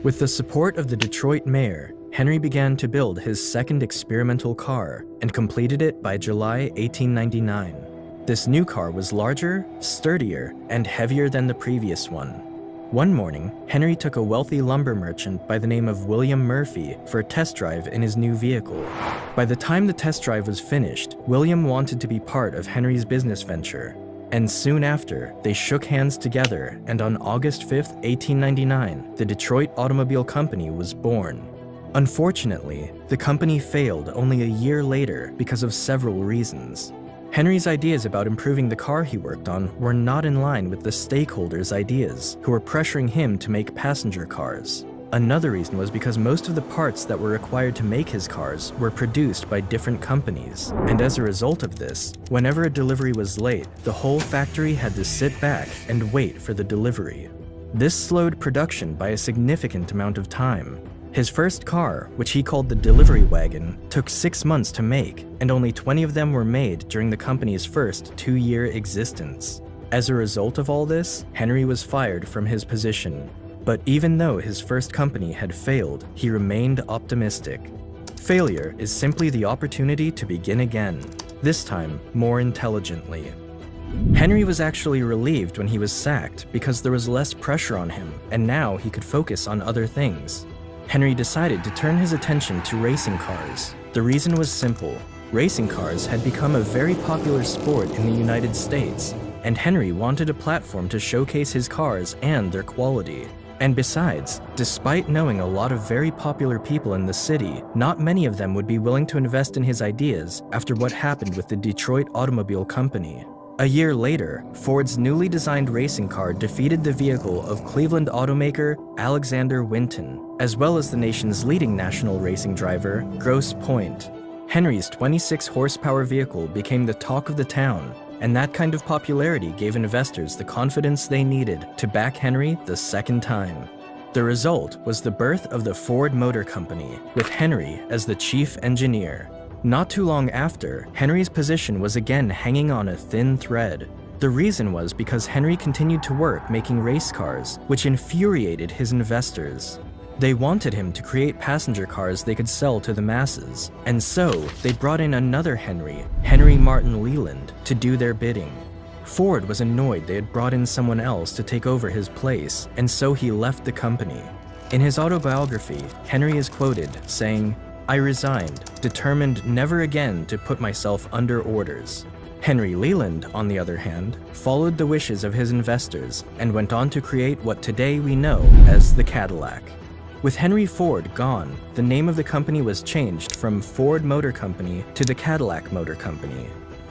With the support of the Detroit mayor, Henry began to build his second experimental car and completed it by July 1899. This new car was larger, sturdier, and heavier than the previous one. One morning, Henry took a wealthy lumber merchant by the name of William Murphy for a test drive in his new vehicle. By the time the test drive was finished, William wanted to be part of Henry's business venture. And soon after, they shook hands together, and on August 5, 1899, the Detroit Automobile Company was born. Unfortunately, the company failed only a year later because of several reasons. Henry's ideas about improving the car he worked on were not in line with the stakeholders' ideas, who were pressuring him to make passenger cars. Another reason was because most of the parts that were required to make his cars were produced by different companies. And as a result of this, whenever a delivery was late, the whole factory had to sit back and wait for the delivery. This slowed production by a significant amount of time. His first car, which he called the delivery wagon, took 6 months to make, and only 20 of them were made during the company's first 2-year existence. As a result of all this, Henry was fired from his position. But even though his first company had failed, he remained optimistic. Failure is simply the opportunity to begin again, this time more intelligently. Henry was actually relieved when he was sacked because there was less pressure on him, and now he could focus on other things. Henry decided to turn his attention to racing cars. The reason was simple. Racing cars had become a very popular sport in the United States, and Henry wanted a platform to showcase his cars and their quality. And besides, despite knowing a lot of very popular people in the city, not many of them would be willing to invest in his ideas after what happened with the Detroit Automobile Company. A year later, Ford's newly designed racing car defeated the vehicle of Cleveland automaker Alexander Winton, as well as the nation's leading national racing driver, Grosse Pointe. Henry's 26-horsepower vehicle became the talk of the town, and that kind of popularity gave investors the confidence they needed to back Henry the second time. The result was the birth of the Ford Motor Company, with Henry as the chief engineer. Not too long after, Henry's position was again hanging on a thin thread. The reason was because Henry continued to work making race cars, which infuriated his investors. They wanted him to create passenger cars they could sell to the masses, and so they brought in another Henry, Henry Martin Leland, to do their bidding. Ford was annoyed they had brought in someone else to take over his place, and so he left the company. In his autobiography, Henry is quoted saying, "I resigned, determined never again to put myself under orders." Henry Leland, on the other hand, followed the wishes of his investors and went on to create what today we know as the Cadillac. With Henry Ford gone, the name of the company was changed from Ford Motor Company to the Cadillac Motor Company.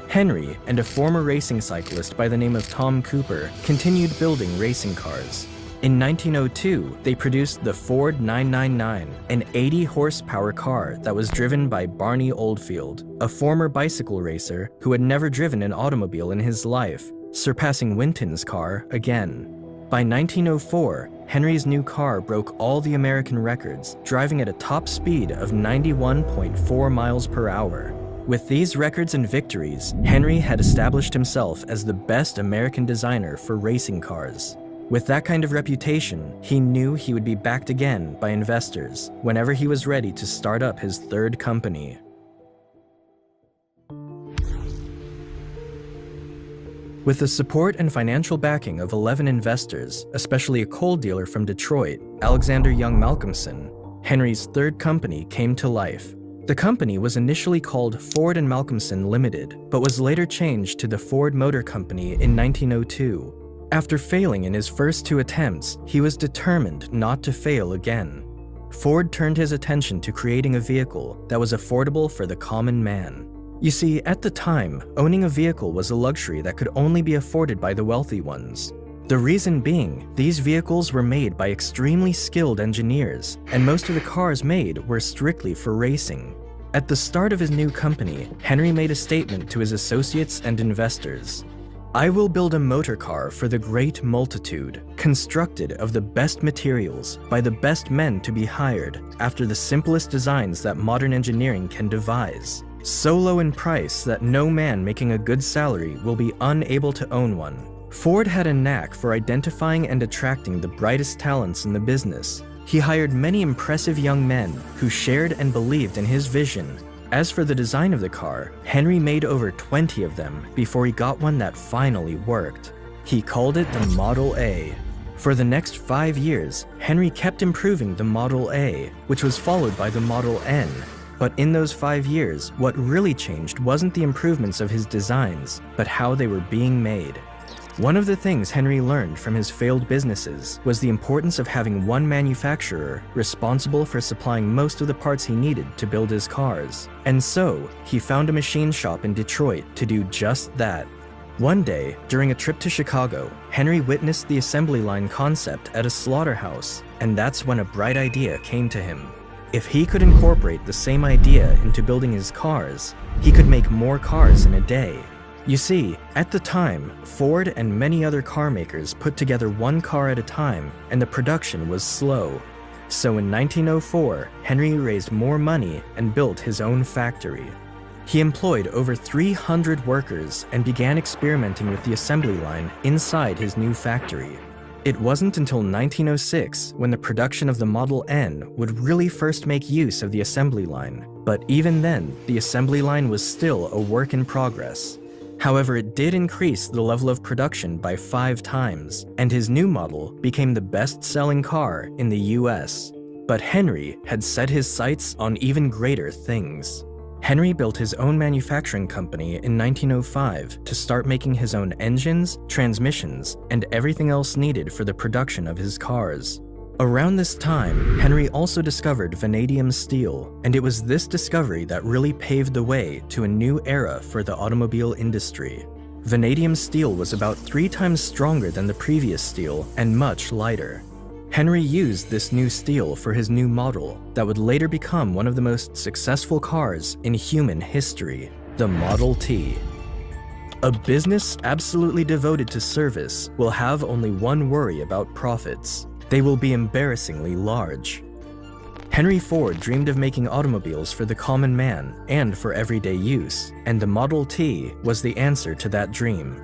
Henry and a former racing cyclist by the name of Tom Cooper continued building racing cars. In 1902, they produced the Ford 999, an 80-horsepower car that was driven by Barney Oldfield, a former bicycle racer who had never driven an automobile in his life, surpassing Winton's car again. By 1904, Henry's new car broke all the American records, driving at a top speed of 91.4 miles per hour. With these records and victories, Henry had established himself as the best American designer for racing cars. With that kind of reputation, he knew he would be backed again by investors whenever he was ready to start up his third company. With the support and financial backing of 11 investors, especially a coal dealer from Detroit, Alexander Young Malcolmson, Henry's third company came to life. The company was initially called Ford & Malcolmson Limited, but was later changed to the Ford Motor Company in 1902. After failing in his first 2 attempts, he was determined not to fail again. Ford turned his attention to creating a vehicle that was affordable for the common man. You see, at the time, owning a vehicle was a luxury that could only be afforded by the wealthy ones. The reason being, these vehicles were made by extremely skilled engineers, and most of the cars made were strictly for racing. At the start of his new company, Henry made a statement to his associates and investors. "I will build a motor car for the great multitude, constructed of the best materials, by the best men to be hired, after the simplest designs that modern engineering can devise, so low in price that no man making a good salary will be unable to own one." Ford had a knack for identifying and attracting the brightest talents in the business. He hired many impressive young men who shared and believed in his vision. As for the design of the car, Henry made over 20 of them before he got one that finally worked. He called it the Model A. For the next 5 years, Henry kept improving the Model A, which was followed by the Model N. But in those 5 years, what really changed wasn't the improvements of his designs, but how they were being made. One of the things Henry learned from his failed businesses was the importance of having one manufacturer responsible for supplying most of the parts he needed to build his cars. And so, he found a machine shop in Detroit to do just that. One day, during a trip to Chicago, Henry witnessed the assembly line concept at a slaughterhouse, and that's when a bright idea came to him. If he could incorporate the same idea into building his cars, he could make more cars in a day. You see, at the time, Ford and many other car makers put together one car at a time, and the production was slow. So in 1904, Henry raised more money and built his own factory. He employed over 300 workers and began experimenting with the assembly line inside his new factory. It wasn't until 1906 when the production of the Model N would really first make use of the assembly line, but even then, the assembly line was still a work in progress. However, it did increase the level of production by 5 times, and his new model became the best-selling car in the US. But Henry had set his sights on even greater things. Henry built his own manufacturing company in 1905 to start making his own engines, transmissions, and everything else needed for the production of his cars. Around this time, Henry also discovered vanadium steel, and it was this discovery that really paved the way to a new era for the automobile industry. Vanadium steel was about 3 times stronger than the previous steel and much lighter. Henry used this new steel for his new model that would later become one of the most successful cars in human history, the Model T. A business absolutely devoted to service will have only one worry about profits. They will be embarrassingly large. Henry Ford dreamed of making automobiles for the common man and for everyday use, and the Model T was the answer to that dream.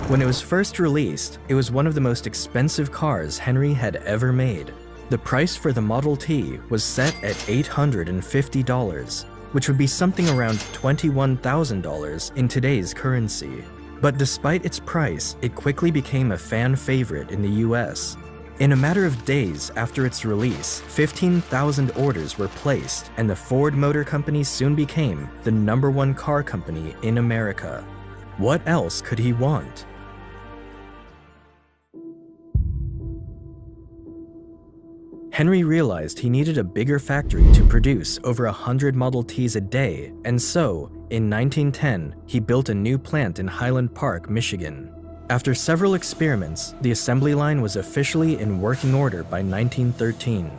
When it was first released, it was one of the most expensive cars Henry had ever made. The price for the Model T was set at $850, which would be something around $21,000 in today's currency. But despite its price, it quickly became a fan favorite in the US. In a matter of days after its release, 15,000 orders were placed, and the Ford Motor Company soon became the #1 car company in America. What else could he want? Henry realized he needed a bigger factory to produce over 100 Model Ts a day, and so, in 1910, he built a new plant in Highland Park, Michigan. After several experiments, the assembly line was officially in working order by 1913.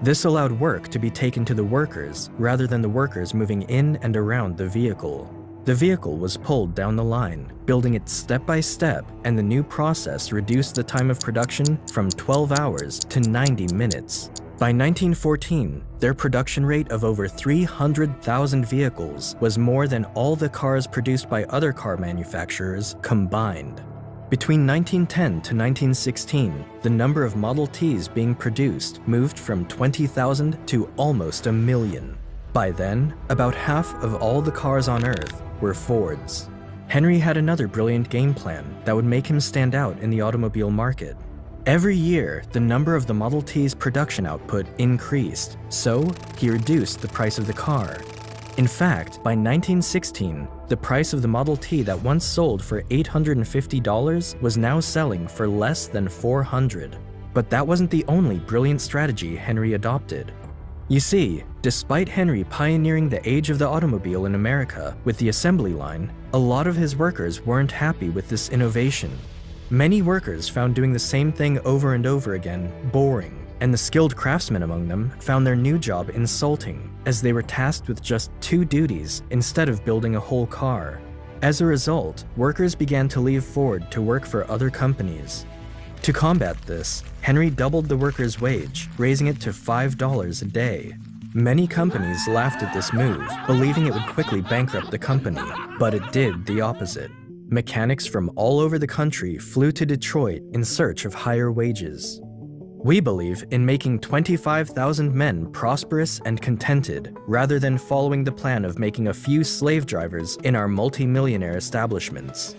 This allowed work to be taken to the workers rather than the workers moving in and around the vehicle. The vehicle was pulled down the line, building it step by step, and the new process reduced the time of production from 12 hours to 90 minutes. By 1914, their production rate of over 300,000 vehicles was more than all the cars produced by other car manufacturers combined. Between 1910 to 1916, the number of Model Ts being produced moved from 20,000 to almost 1 million. By then, about half of all the cars on Earth were Fords. Henry had another brilliant game plan that would make him stand out in the automobile market. Every year, the number of the Model T's production output increased, so he reduced the price of the car. In fact, by 1916, the price of the Model T that once sold for $850 was now selling for less than $400. But that wasn't the only brilliant strategy Henry adopted. You see, despite Henry pioneering the age of the automobile in America with the assembly line, a lot of his workers weren't happy with this innovation. Many workers found doing the same thing over and over again boring, and the skilled craftsmen among them found their new job insulting, as they were tasked with just 2 duties instead of building a whole car. As a result, workers began to leave Ford to work for other companies. To combat this, Henry doubled the workers' wage, raising it to $5 a day. Many companies laughed at this move, believing it would quickly bankrupt the company, but it did the opposite. Mechanics from all over the country flew to Detroit in search of higher wages. We believe in making 25,000 men prosperous and contented, rather than following the plan of making a few slave drivers in our multi-millionaire establishments.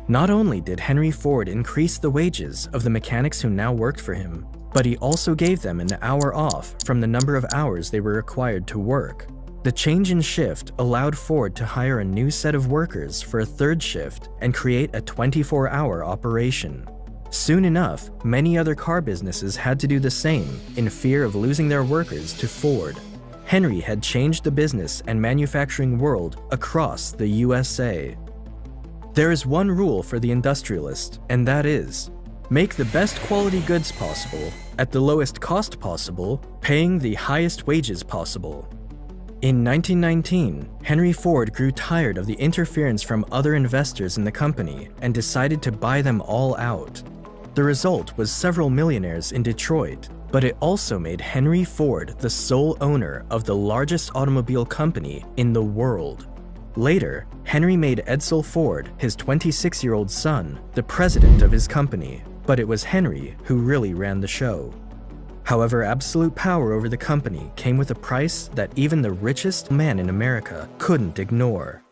Not only did Henry Ford increase the wages of the mechanics who now worked for him, but he also gave them an hour off from the number of hours they were required to work. The change in shift allowed Ford to hire a new set of workers for a third shift and create a 24-hour operation. Soon enough, many other car businesses had to do the same in fear of losing their workers to Ford. Henry had changed the business and manufacturing world across the USA. There is one rule for the industrialist, and that is, make the best quality goods possible, at the lowest cost possible, paying the highest wages possible. In 1919, Henry Ford grew tired of the interference from other investors in the company and decided to buy them all out. The result was several millionaires in Detroit, but it also made Henry Ford the sole owner of the largest automobile company in the world. Later, Henry made Edsel Ford, his 26-year-old son, the president of his company, but it was Henry who really ran the show. However, absolute power over the company came with a price that even the richest man in America couldn't ignore.